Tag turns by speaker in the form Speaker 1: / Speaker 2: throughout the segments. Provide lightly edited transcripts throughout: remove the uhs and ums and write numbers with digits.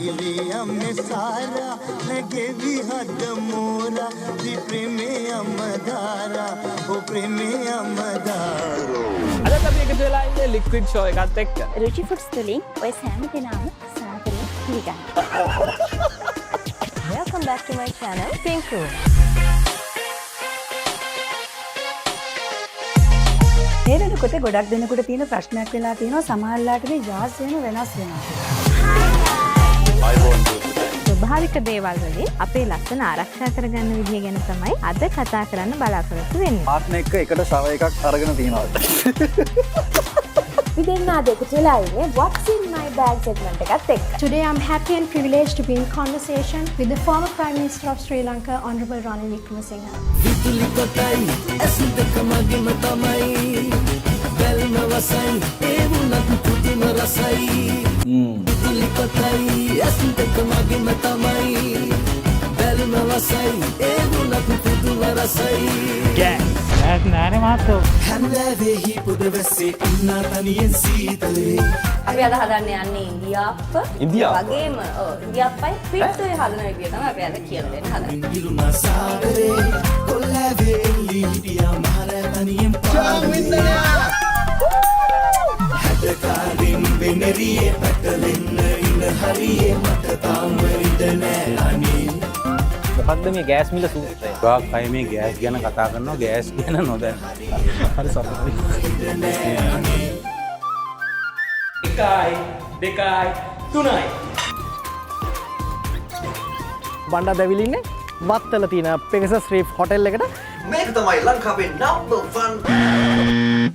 Speaker 1: अम्मे सारा लगे भी हद मोरा दी प्रेमे अमदारा ओ प्रेमे अमदारा
Speaker 2: අද අපි එකතු වෙලා ඉන්නේ ලික්විඩ් ෂෝ එකත් එක්ක.
Speaker 3: රුචි ෆුඩ්ස් තුලින් ඔය සෑම දිනම සාදරයෙන් පිළිගන්න. Welcome back to my channel Pink Room.
Speaker 4: මේ වෙනකොට ගොඩක් දෙනෙකුට තියෙන ප්‍රශ්නයක් වෙලා තියෙනවා සමහරලාට මේ ජාස් වෙන වෙනස් වෙනවා.
Speaker 3: ස්වභාවික දේවල් වලින් අපේ ලස්සන ආරක්ෂා කරගන්න විදිය ගැන තමයි අද කතා කරන්න බලාපොරොත්තු වෙන්නේ.
Speaker 5: පාර්ට්නර් එක්ක එකට සව එකක් අරගෙන තියනවා.
Speaker 3: We දෙන්න අද එකතු වෙලා ඉන්නේ What's in my bag segment එකත් එක්ක.
Speaker 6: Today I'm happy and privileged to be in conversation with the former Prime Minister of Sri Lanka, Honorable Ranil Wickremesinghe.
Speaker 3: අපි අද හදන්න යන්නේ ඉන්දියාප්ප. වගේම ඉන්දියාප්පයි පිට්ටුවේ හදන විදිය තමයි අපි අද කියලා දෙන්න හදන්නේ.
Speaker 2: මොකද්ද මේ ගෑස් මිල සූත්‍රය?
Speaker 7: ගාක් අය මේ ගෑස් ගැන කතා කරනවා ගෑස් ගැන නොදැන.
Speaker 2: හරි සතුටුයි. 1යි 2යි 3යි. බණ්ඩා දැවිලි ඉන්නේ වත්තල තියෙන පෙගසස් රීෆ් හොටෙල් එකට.
Speaker 8: මේක තමයි ලංකාවේ number 1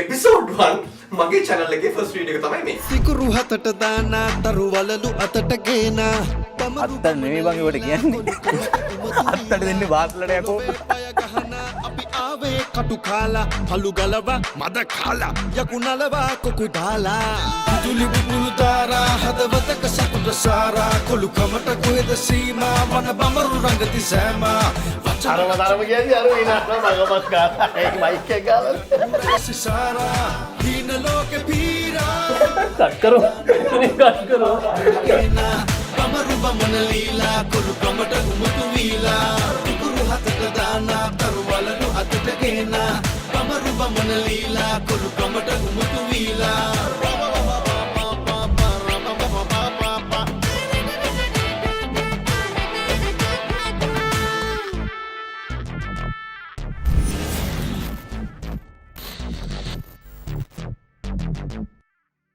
Speaker 8: episode 1 මගේ channel එකේ first video එක තමයි මේ.
Speaker 1: සිකුරු හතට දානා තරු වලලු අතට ගේනා
Speaker 7: අත්තට නෙමෙයි බං ඒකට කියන්නේ. අත්තට දෙන්නේ වාසලට යකෝ.
Speaker 1: අපි ආවේ කටු කාලා පලු ගලව මද කාලා යකුණලවා කොකු දාලා දුලි බුබුලු තාරා හදවතක සතුට සාරා කොළු කමට කොහෙද සීමා වන බමරු රංගති සෑමා
Speaker 5: අරම කියන්නේ අර විනාශ මගමත් ගාලා ඒක මයික් එක ගාලා
Speaker 1: සිසාරා දීන ලෝක පීරා
Speaker 2: කට් කරෝ. කට් කරෝ.
Speaker 1: බමරු බමන ලීලා කොළු කමට උමුතු වීලා කුරු හතට දානා තරු වලලු අතට ගේනා බමරු බමන ලීලා කොළු කමට උමුතු වීලා